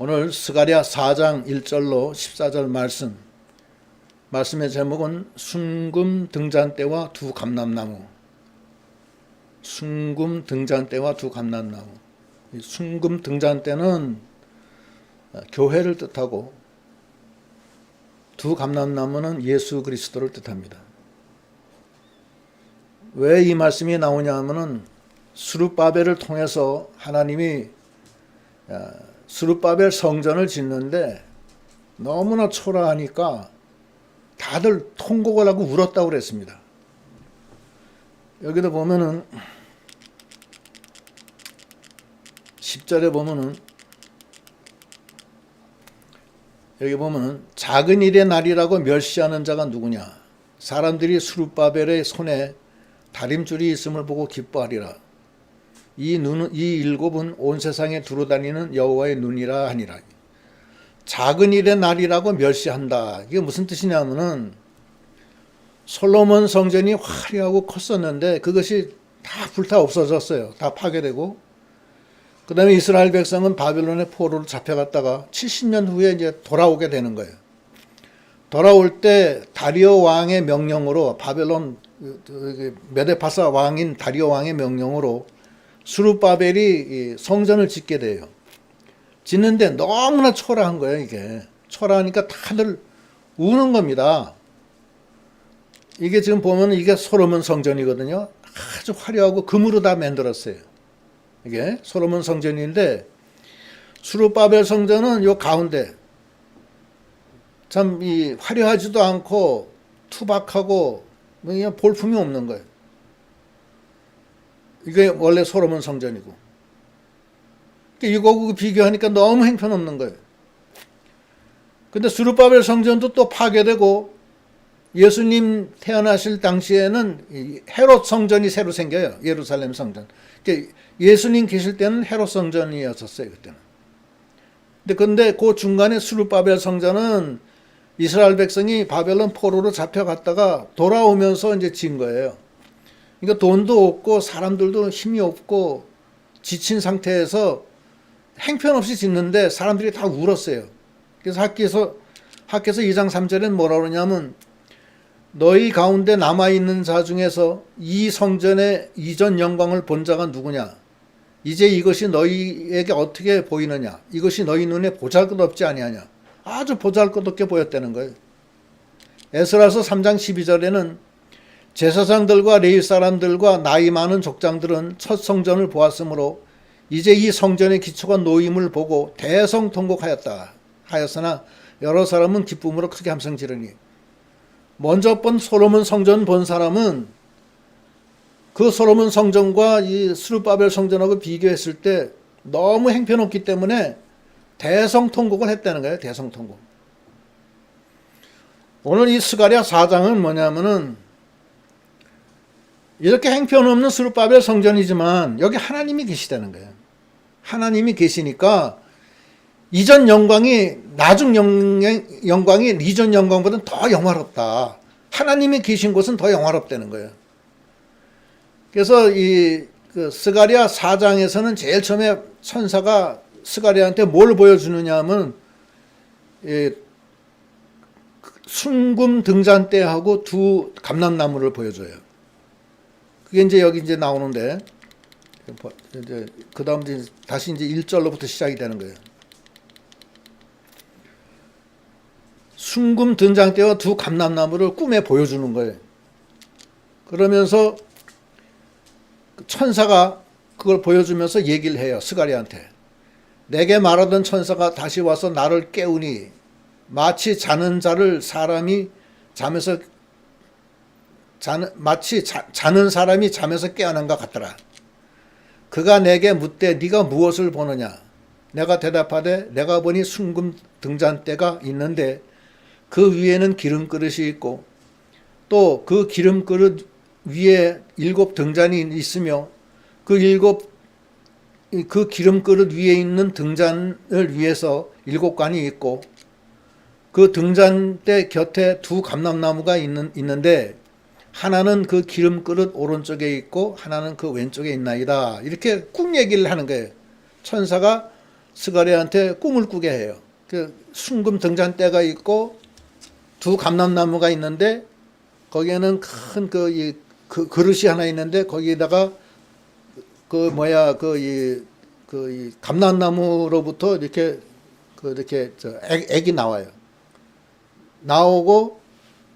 오늘 스가랴 4장 1절로 14절 말씀의 제목은 순금 등잔대와 두 감람나무. 순금 등잔대와 두 감람나무. 이 순금 등잔대는 교회를 뜻하고 두 감람나무는 예수 그리스도를 뜻합니다. 왜 이 말씀이 나오냐 하면은 스룹바벨을 통해서 하나님이 스룹바벨 성전을 짓는데 너무나 초라하니까 다들 통곡을 하고 울었다고 그랬습니다. 여기도 보면은 10절에 보면은 여기 보면은 작은 일의 날이라고 멸시하는 자가 누구냐? 사람들이 스룹바벨의 손에 다림줄이 있음을 보고 기뻐하리라. 이 일곱은 온 세상에 두루다니는 여호와의 눈이라 하니라. 작은 일의 날이라고 멸시한다. 이게 무슨 뜻이냐면은 솔로몬 성전이 화려하고 컸었는데 그것이 다 불타 없어졌어요. 다 파괴되고. 그 다음에 이스라엘 백성은 바벨론의 포로로 잡혀갔다가 70년 후에 이제 돌아오게 되는 거예요. 돌아올 때 다리오 왕의 명령으로 바벨론 메데파사 왕인 다리오 왕의 명령으로 스룹바벨이 성전을 짓게 돼요. 짓는데 너무나 초라한 거예요, 이게. 초라하니까 다들 우는 겁니다. 이게 지금 보면 이게 솔로몬 성전이거든요. 아주 화려하고 금으로 다 만들었어요. 이게 솔로몬 성전인데 스룹바벨 성전은 요 가운데 참 이 화려하지도 않고 투박하고 그냥 볼품이 없는 거예요. 이게 원래 솔로몬 성전이고. 이거하고 비교하니까 너무 형편없는 거예요. 근데 스룹바벨 성전도 또 파괴되고 예수님 태어나실 당시에는 헤롯 성전이 새로 생겨요. 예루살렘 성전. 예수님 계실 때는 헤롯 성전이었었어요. 그때는. 근데 그 중간에 스룹바벨 성전은 이스라엘 백성이 바벨론 포로로 잡혀갔다가 돌아오면서 이제 지은 거예요. 그러니까 돈도 없고 사람들도 힘이 없고 지친 상태에서 행편없이 짓는데 사람들이 다 울었어요. 그래서 학기에서 2장 3절엔 뭐라 그러냐면 너희 가운데 남아있는 자 중에서 이 성전의 이전 영광을 본 자가 누구냐? 이제 이것이 너희에게 어떻게 보이느냐? 이것이 너희 눈에 보잘것없지 아니하냐? 아주 보잘것없게 보였다는 거예요. 에스라서 3장 12절에는 제사장들과 레위 사람들과 나이 많은 족장들은 첫 성전을 보았으므로 이제 이 성전의 기초가 놓임을 보고 대성통곡하였다 하였으나 여러 사람은 기쁨으로 크게 함성 지르니. 먼저 본 솔로몬 성전 본 사람은 그 솔로몬 성전과 이 스룹바벨 성전하고 비교했을 때 너무 형편없기 때문에 대성통곡을 했다는 거예요. 대성통곡. 오늘 이 스가랴 4장은 뭐냐면은 이렇게 형편없는 스룹바벨 성전이지만 여기 하나님이 계시다는 거예요. 하나님이 계시니까 이전 영광이 나중 영광이 이전 영광보다는 더 영화롭다. 하나님이 계신 곳은 더 영화롭다는 거예요. 그래서 이 스가랴 4장에서는 제일 처음에 천사가 스가랴한테 뭘 보여주느냐 하면 순금 등잔대하고 두 감람나무를 보여줘요. 그게 이제 여기 이제 나오는데 이제 그 다음 다시 이제 1절로부터 시작이 되는 거예요. 순금 등잔대와 두 감람나무를 꿈에 보여주는 거예요. 그러면서 천사가 그걸 보여주면서 얘기를 해요. 스가랴한테. 내게 말하던 천사가 다시 와서 나를 깨우니 마치 자는 자를 사람이 잠에서 마치 자는 사람이 잠에서 깨어난 것 같더라. 그가 내게 묻되 네가 무엇을 보느냐? 내가 대답하되 내가 보니 순금 등잔대가 있는데 그 위에는 기름그릇이 있고 또 그 기름그릇 위에 7 등잔이 있으며 그 기름그릇 위에 있는 등잔을 위해서 7관이 있고 그 등잔대 곁에 두 감람나무가 있는데 하나는 그 기름그릇 오른쪽에 있고 하나는 그 왼쪽에 있나이다. 이렇게 꿈 얘기를 하는 거예요. 천사가 스가랴한테 꿈을 꾸게 해요. 그 순금 등잔대가 있고 두 감람나무가 있는데 거기에는 큰 그 그릇이 하나 있는데 거기에다가 이 감람나무로부터 이렇게 이렇게 액이 나와요. 나오고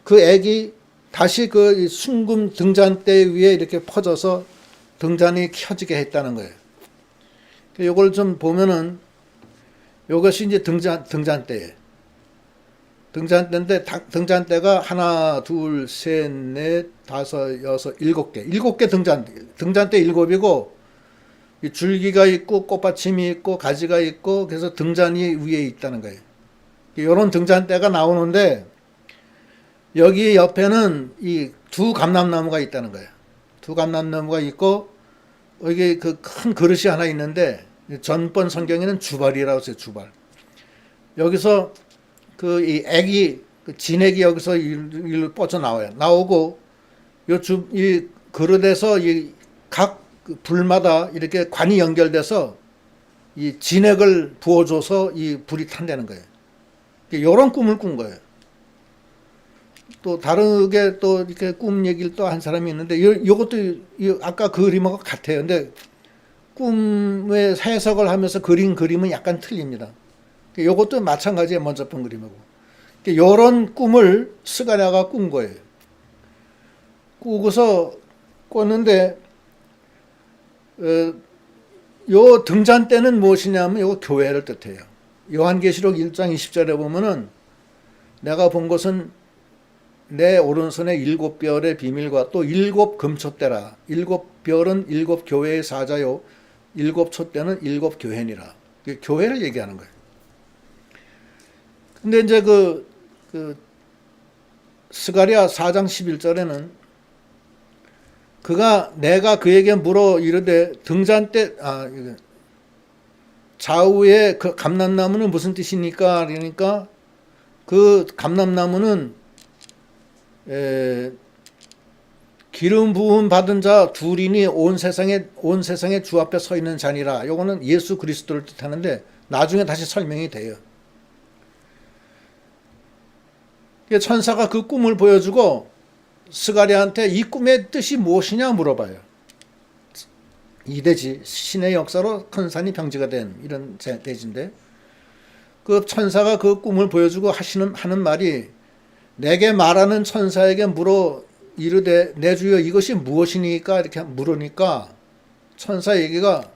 그 액이 다시 그 순금 등잔대 위에 이렇게 퍼져서 등잔이 켜지게 했다는 거예요. 이걸 좀 보면은 이것이 이제 등잔대예요. 등잔대인데 등잔대가 하나, 둘, 셋, 넷, 다섯, 여섯, 일곱 개 등잔대 일곱이고 줄기가 있고 꽃받침이 있고 가지가 있고 그래서 등잔이 위에 있다는 거예요. 이런 등잔대가 나오는데 여기 옆에는 이 두 감람나무가 있다는 거예요. 두 감람나무가 있고 여기 그 큰 그릇이 하나 있는데 전번 성경에는 주발이라고 했어요. 주발. 여기서 이 액이 진액이 여기서 일로 뻗어 나와요. 나오고 이 그릇에서 각 불마다 이렇게 관이 연결돼서 이 진액을 부어줘서 이 불이 탄다는 거예요. 이런 꿈을 꾼 거예요. 또 다르게 또 이렇게 꿈 얘기를 또 한 사람이 있는데 이것도 아까 그림하고 같아요. 근데 꿈의 해석을 하면서 그린 그림은 약간 틀립니다. 이것도 마찬가지예요. 먼저 본 그림하고. 이런 꿈을 스가랴가 꾼 거예요. 꾸고서 꿨는데 요 등잔대는 무엇이냐면 이거 교회를 뜻해요. 요한계시록 1장 20절에 보면은 내가 본 것은 내 오른손에 7별의 비밀과 또 7금촛대라. 7별은 7교회의 사자요 7촛대는 7교회니라. 교회를 얘기하는 거예요. 근데 이제 스가랴 4장 11절에는 내가 그에게 물어 이르되 등잔대 좌우에 그 감람나무는 무슨 뜻입니까? 그러니까 그 감람나무는 기름 부음 받은 자 둘이니 온 세상의 주 앞에 서 있는 자니라. 요거는 예수 그리스도를 뜻하는데 나중에 다시 설명이 돼요. 천사가 그 꿈을 보여주고 스가랴한테 이 꿈의 뜻이 무엇이냐 물어봐요. 이대지 신의 역사로 큰 산이 병지가 된 이런 대지인데 그 천사가 그 꿈을 보여주고 하는 말이 내게 말하는 천사에게 물어 이르되 내 주여 이것이 무엇이니까 이렇게 물으니까 천사 얘기가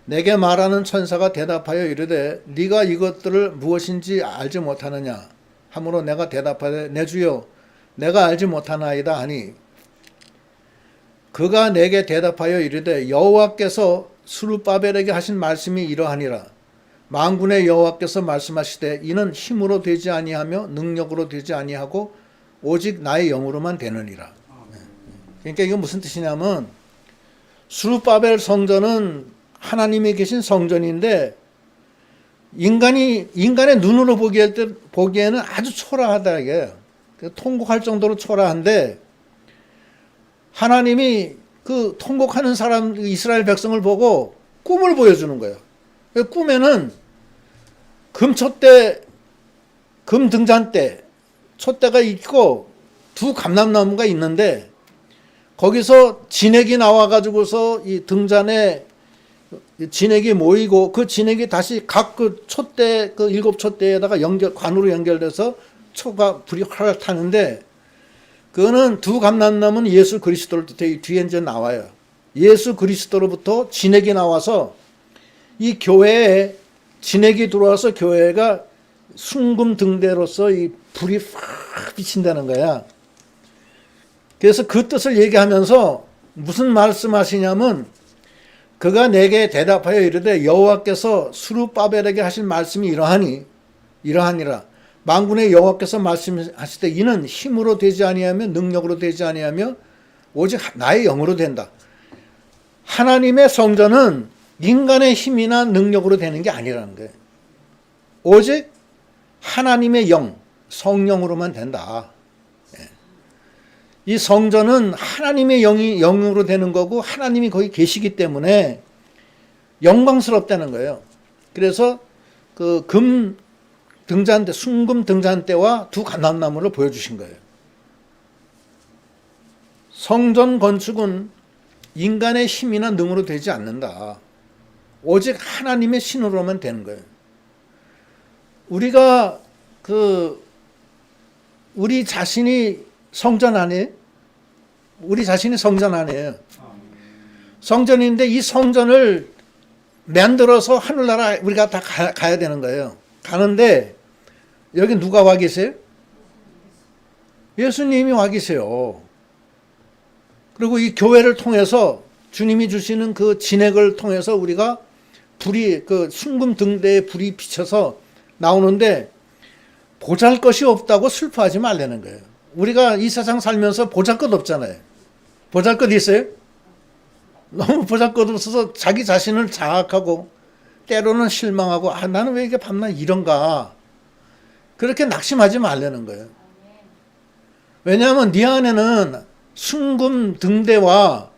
내게 말하는 천사가 대답하여 이르되 네가 이것들을 무엇인지 알지 못하느냐 하므로 내가 대답하되 내 주여 내가 알지 못하나이다 하니 그가 내게 대답하여 이르되 여호와께서 스룹바벨에게 하신 말씀이 이러하니라. 만군의 여호와께서 말씀하시되 이는 힘으로 되지 아니하며 능력으로 되지 아니하고 오직 나의 영으로만 되느니라. 그러니까 이게 무슨 뜻이냐면 스룹바벨 성전은 하나님이 계신 성전인데 인간의 눈으로 보기에는 아주 초라하다 이게. 통곡할 정도로 초라한데 하나님이 그 통곡하는 사람 이스라엘 백성을 보고 꿈을 보여주는 거예요. 꿈에는 금촛대, 금등잔대, 촛대가 있고 두 감람나무가 있는데 거기서 진액이 나와가지고서 이 등잔에 진액이 모이고 그 진액이 다시 각 그 촛대, 그 7촛대에다가 관으로 연결돼서 불이 활활 타는데 그거는 두 감람나무는 예수 그리스도를 뜻해. 뒤에 이제 나와요. 예수 그리스도로부터 진액이 나와서 이 교회에 진액이 들어와서 교회가 순금 등대로서 이 불이 확 비친다는 거야. 그래서 그 뜻을 얘기하면서 무슨 말씀하시냐면 그가 내게 대답하여 이르되 여호와께서 스룹바벨에게 하신 말씀이 이러하니라. 만군의 여호와께서 말씀하시되 이는 힘으로 되지 아니하며 능력으로 되지 아니하며 오직 나의 영으로 된다. 하나님의 성전은 인간의 힘이나 능력으로 되는 게 아니라는 거예요. 오직 하나님의 영, 성령으로만 된다. 이 성전은 하나님의 영으로 되는 거고 하나님이 거기 계시기 때문에 영광스럽다는 거예요. 그래서 그 금 등잔대, 순금 등잔대와 두 감람나무를 보여주신 거예요. 성전 건축은 인간의 힘이나 능으로 되지 않는다. 오직 하나님의 신으로만 되는 거예요. 우리가 우리 자신이 성전 안에, 우리 자신이 성전 안에요. 성전인데 이 성전을 만들어서 하늘나라 우리가 다 가야 되는 거예요. 가는데 여기 누가 와 계세요? 예수님이 와 계세요. 그리고 이 교회를 통해서 주님이 주시는 그 진액을 통해서 우리가 불이, 그 순금 등대에 불이 비쳐서 나오는데 보잘것이 없다고 슬퍼하지 말라는 거예요. 우리가 이 세상 살면서 보잘것 없잖아요. 보잘것 있어요? 너무 보잘것 없어서 자기 자신을 자학하고 때로는 실망하고, 아, 나는 왜 이렇게 밤낮 이런가. 그렇게 낙심하지 말라는 거예요. 왜냐하면 네 안에는 순금 등대와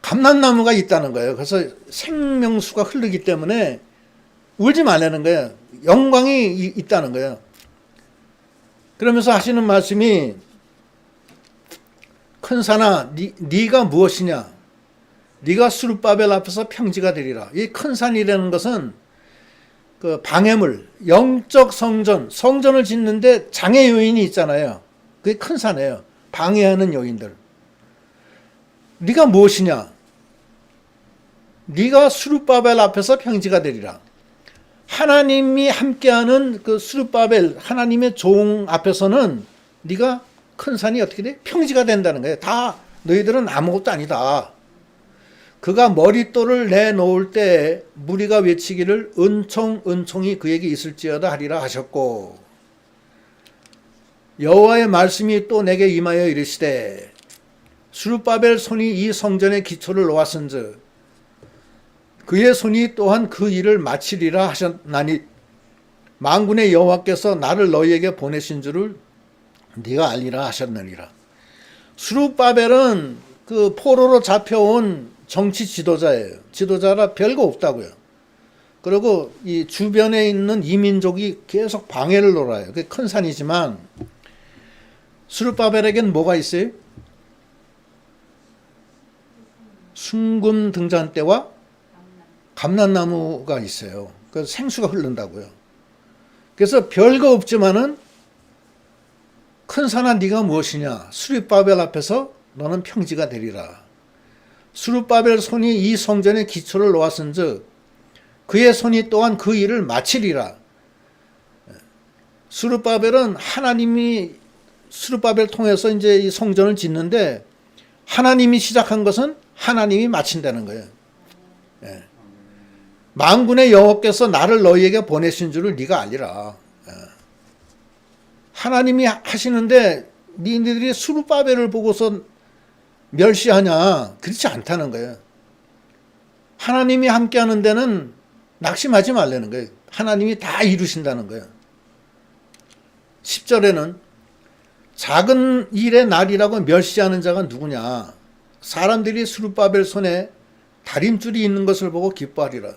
감람나무가 있다는 거예요. 그래서 생명수가 흐르기 때문에 울지 말라는 거예요. 영광이 있다는 거예요. 그러면서 하시는 말씀이, 큰 산아 네가 무엇이냐, 네가 스룹바벨 앞에서 평지가 되리라. 이 큰 산이라는 것은 그 방해물, 영적 성전을 짓는데 장애 요인이 있잖아요. 그게 큰 산이에요. 방해하는 요인들. 네가 무엇이냐, 네가 스룹바벨 앞에서 평지가 되리라. 하나님이 함께하는 그 스룹바벨, 하나님의 종 앞에서는 네가 큰 산이 어떻게 돼? 평지가 된다는 거예요. 다 너희들은 아무것도 아니다. 그가 머릿돌을 내놓을 때 무리가 외치기를 은총이 그에게 있을지어다 하리라 하셨고, 여호와의 말씀이 또 내게 임하여 이르시되, 스룹바벨 손이 이 성전의 기초를 놓았은즉 그의 손이 또한 그 일을 마치리라 하셨나니, 만군의 여호와께서 나를 너희에게 보내신 줄을 네가 알리라 하셨느니라. 스룹바벨은 그 포로로 잡혀온 정치 지도자예요. 지도자라 별거 없다고요. 그리고 이 주변에 있는 이민족이 계속 방해를 놀아요. 그게 큰 산이지만 스룹바벨에겐 뭐가 있어요? 순금 등잔대와 감람나무가 있어요. 그래서 생수가 흐른다고요. 그래서 별거 없지만은, 큰 산아 네가 무엇이냐, 스룹바벨 앞에서 너는 평지가 되리라. 스룹바벨 손이 이 성전의 기초를 놓았은즉 그의 손이 또한 그 일을 마치리라. 스룹바벨은 하나님이 스룹바벨 통해서 이제 이 성전을 짓는데, 하나님이 시작한 것은 하나님이 마친다는 거예요. 예. 만군의 여호와께서 나를 너희에게 보내신 줄을 네가 알리라. 예. 하나님이 하시는데 니들이 스룹바벨을 보고서 멸시하냐? 그렇지 않다는 거예요. 하나님이 함께하는 데는 낙심하지 말라는 거예요. 하나님이 다 이루신다는 거예요. 10절에는 작은 일의 날이라고 멸시하는 자가 누구냐? 사람들이 스룹바벨 손에 다림줄이 있는 것을 보고 기뻐하리라.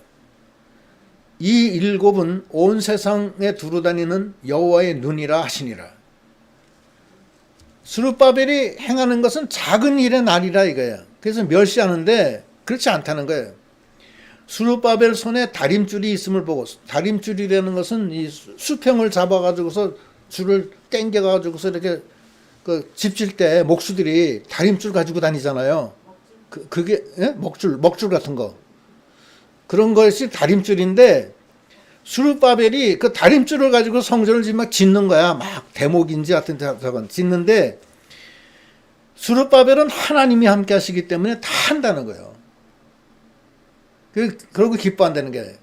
이 일곱은 온 세상에 두루다니는 여호와의 눈이라 하시니라. 스룹바벨이 행하는 것은 작은 일의 날이라 이거예요. 그래서 멸시하는데 그렇지 않다는 거예요. 스룹바벨 손에 다림줄이 있음을 보고, 다림줄이라는 것은 이 수평을 잡아가지고서 줄을 땡겨가지고서 이렇게 그 집질 때 목수들이 다림줄 가지고 다니잖아요. 그게 예? 먹줄 같은 거. 그런 것이 다림줄인데, 스룹바벨이 그 다림줄을 가지고 성전을 막 짓는 거야. 막 대목인지 하여튼 저건 짓는데, 스룹바벨은 하나님이 함께 하시기 때문에 다 한다는 거예요. 그러고 기뻐한다는 게,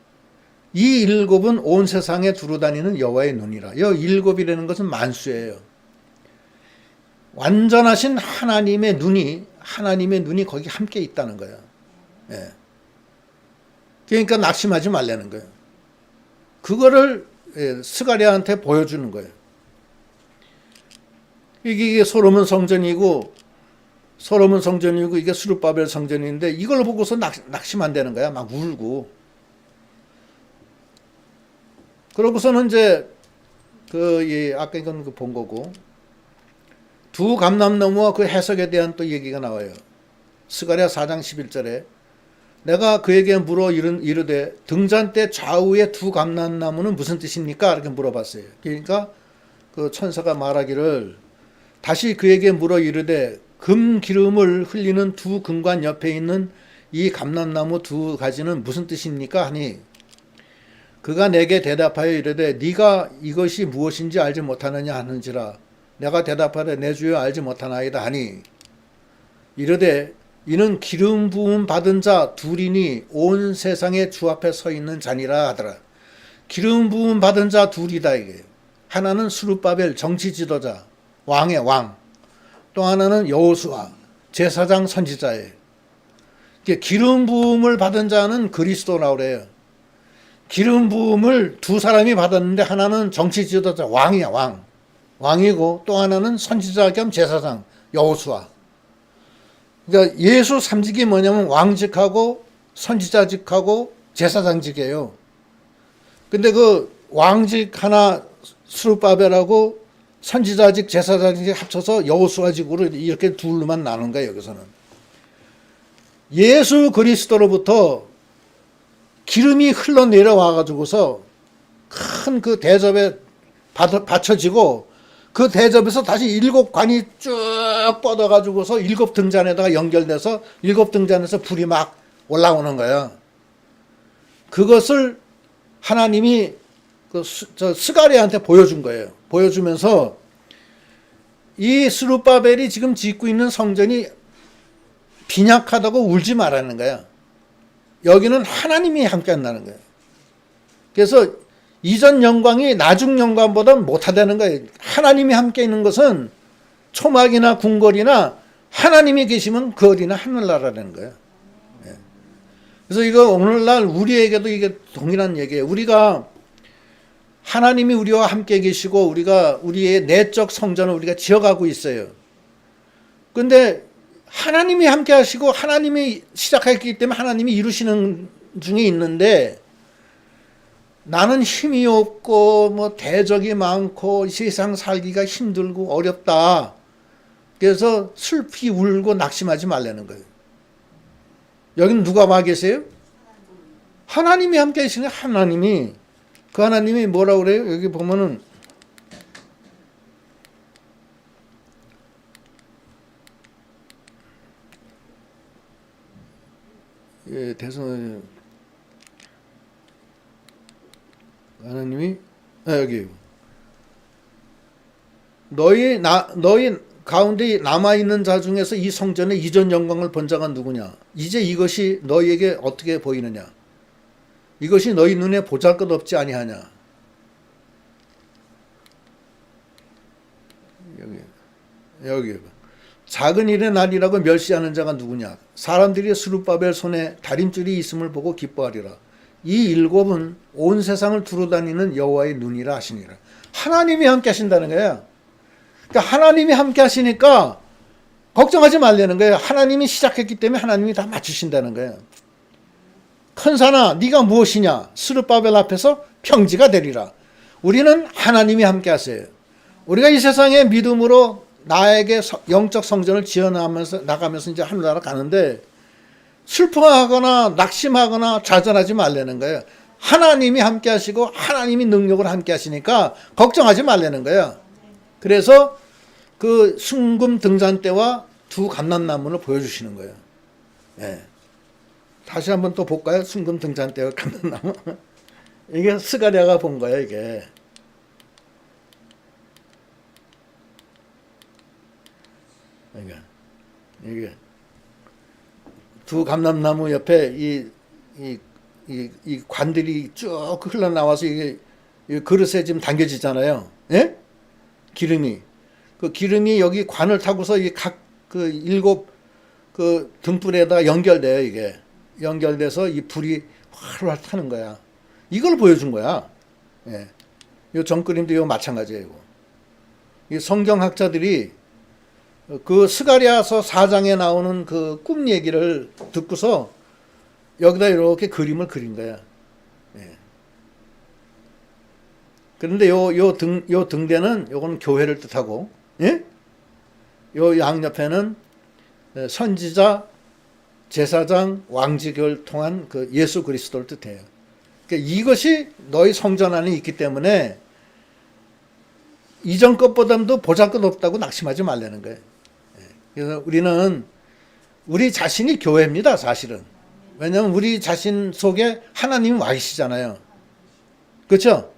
이 일곱은 온 세상에 두루다니는 여호와의 눈이라. 이 일곱이라는 것은 만수예요. 완전하신 하나님의 눈이 거기 함께 있다는 거예요. 예. 그러니까 낙심하지 말라는 거예요. 그거를 스가랴한테 보여주는 거예요. 이게 솔로몬 성전이고 이게 스룹바벨 성전인데, 이걸 보고서 낙심한다는 거야. 막 울고. 그러고서는 이제 아까 이건 본 거고, 두 감람나무와 그 해석에 대한 또 얘기가 나와요. 스가랴 4장 11절에 내가 그에게 물어 이르되 등잔대 좌우의 두 감람나무는 무슨 뜻입니까? 이렇게 물어봤어요. 그러니까 그 천사가 말하기를 다시 그에게 물어 이르되 금 기름을 흘리는 두 금관 옆에 있는 이 감람나무 두 가지는 무슨 뜻입니까? 하니 그가 내게 대답하여 이르되 네가 이것이 무엇인지 알지 못하느냐 하는지라 내가 대답하되 내 주여 알지 못하나이다 하니 이르되 이는 기름 부음 받은 자 둘이니 온 세상의 주 앞에 서 있는 자니라 하더라. 기름 부음 받은 자 둘이다 이게. 하나는 스룹바벨 정치 지도자 왕의 왕, 또 하나는 여호수아 제사장 선지자예요. 기름 부음을 받은 자는 그리스도라고 그래요. 기름 부음을 두 사람이 받았는데 하나는 정치 지도자 왕이야 왕이고 또 하나는 선지자 겸 제사장 여호수아. 그러니까 예수 삼직이 뭐냐면 왕직하고 선지자직하고 제사장직이에요. 근데 그 왕직 하나 스룹바벨하고 선지자직 제사장직 합쳐서 여호수아직으로 이렇게 둘로만 나눈 거예요. 여기서는 예수 그리스도로부터 기름이 흘러내려와 가지고서 큰 그 대접에 받쳐지고 그 대접에서 다시 일곱 관이 쭉 뻗어 가지고서 일곱 등잔에다가 연결돼서 일곱 등잔에서 불이 막 올라오는 거예요. 그것을 하나님이 스가랴한테 보여준 거예요. 보여주면서 이 스룹바벨이 지금 짓고 있는 성전이 빈약하다고 울지 말라는 거야. 여기는 하나님이 함께 한다는 거예요. 그래서 이전 영광이 나중 영광보다 못하다는 거예요. 하나님이 함께 있는 것은 초막이나 궁궐이나 하나님이 계시면 그 어디나 하늘나라라는 거예요. 그래서 이거 오늘날 우리에게도 이게 동일한 얘기예요. 우리가 하나님이 우리와 함께 계시고 우리가 우리의 내적 성전을 우리가 지어가고 있어요. 근데 하나님이 함께 하시고 하나님이 시작했기 때문에 하나님이 이루시는 중에 있는데 나는 힘이 없고 뭐 대적이 많고 세상 살기가 힘들고 어렵다. 그래서 슬피 울고 낙심하지 말라는 거예요. 여기는 누가 와 계세요? 하나님이 함께 계시는 하나님이 그 하나님이 뭐라고 그래요? 여기 보면은 대선 하나님이 여기 너희 가운데 남아 있는 자 중에서 이 성전의 이전 영광을 본 자가 누구냐? 이제 이것이 너희에게 어떻게 보이느냐? 이것이 너희 눈에 보잘것없지 아니하냐? 여기 작은 일의 날이라고 멸시하는 자가 누구냐? 사람들이 스룹바벨 손에 다림줄이 있음을 보고 기뻐하리라. 이 일곱은 온 세상을 두루다니는 여호와의 눈이라 하시니라. 하나님이 함께 하신다는 거예요. 그러니까 하나님이 함께 하시니까 걱정하지 말라는 거예요. 하나님이 시작했기 때문에 하나님이 다 맞추신다는 거예요. 큰 산아 네가 무엇이냐? 스룹바벨 앞에서 평지가 되리라. 우리는 하나님이 함께 하세요. 우리가 이 세상에 믿음으로 나에게 영적 성전을 나가면서 이제 하늘나라 가는데 슬퍼하거나 낙심하거나 좌절하지 말라는 거예요. 하나님이 함께 하시고 하나님이 능력으로 함께 하시니까 걱정하지 말라는 거예요. 그래서 그 순금 등잔대와 두 감람나무를 보여주시는 거예요. 네. 다시 한번 또 볼까요? 순금 등잔대와 감람나무. 이게 스가랴가 본 거예요, 이게. 이게 두 감람나무 옆에 이 관들이 쭉 흘러나와서 이게 그릇에 지금 담겨지잖아요. 예? 기름이. 그 기름이 여기 관을 타고서 그 일곱 그 등불에다가 연결돼요, 이게. 연결돼서 이 불이 활활 타는 거야. 이걸 보여준 거야. 예. 요 정그림도 요 마찬가지예요. 이 성경학자들이 그 스가랴서 4장에 나오는 그 꿈 얘기를 듣고서 여기다 이렇게 그림을 그린 거야. 예. 그런데 요 등대는 요거는 교회를 뜻하고, 예? 요 양옆에는 선지자, 제사장, 왕직을 통한 그 예수 그리스도를 뜻해요. 그러니까 이것이 너희 성전 안에 있기 때문에 이전 것보다도 보잘것없다고 낙심하지 말라는 거예요. 그래서 우리는 우리 자신이 교회입니다, 사실은. 왜냐하면 우리 자신 속에 하나님이 와 계시잖아요. 그렇죠?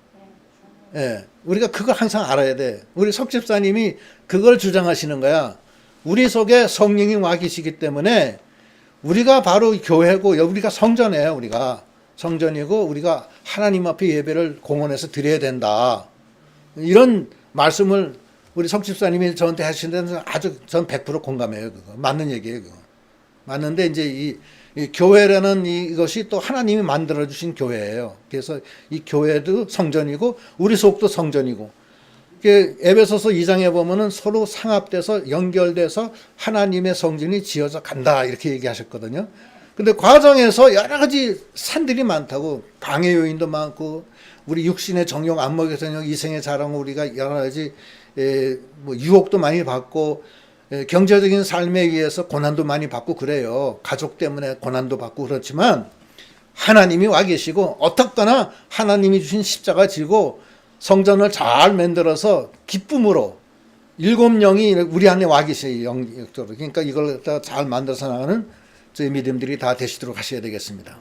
예, 우리가 그거 항상 알아야 돼. 우리 석 집사님이 그걸 주장하시는 거야. 우리 속에 성령이 와 계시기 때문에 우리가 바로 교회고, 우리가 성전이에요. 우리가 성전이고, 우리가 하나님 앞에 예배를 공헌해서 드려야 된다. 이런 말씀을 우리 석 집사님이 저한테 하신 데는 아주 전 100% 공감해요. 그거 맞는 얘기예요. 그거 맞는데 이제 이 교회라는 이것이 또 하나님이 만들어 주신 교회예요. 그래서 이 교회도 성전이고 우리 속도 성전이고, 에베소서 2장에 보면은 서로 상합돼서 연결돼서 하나님의 성전이 지어져 간다 이렇게 얘기하셨거든요. 근데 과정에서 여러 가지 산들이 많다고, 방해 요인도 많고, 우리 육신의 정욕, 안목의 정욕, 이생의 자랑, 우리가 여러 가지 뭐 유혹도 많이 받고, 경제적인 삶에 의해서 고난도 많이 받고 그래요. 가족 때문에 고난도 받고 그렇지만 하나님이 와 계시고, 어떻거나 하나님이 주신 십자가 지고 성전을 잘 만들어서 기쁨으로 일곱 영이 우리 안에 와 계세요. 영적으로. 그러니까 이걸 잘 만들어서 나가는 저희 믿음들이 다 되시도록 하셔야 되겠습니다.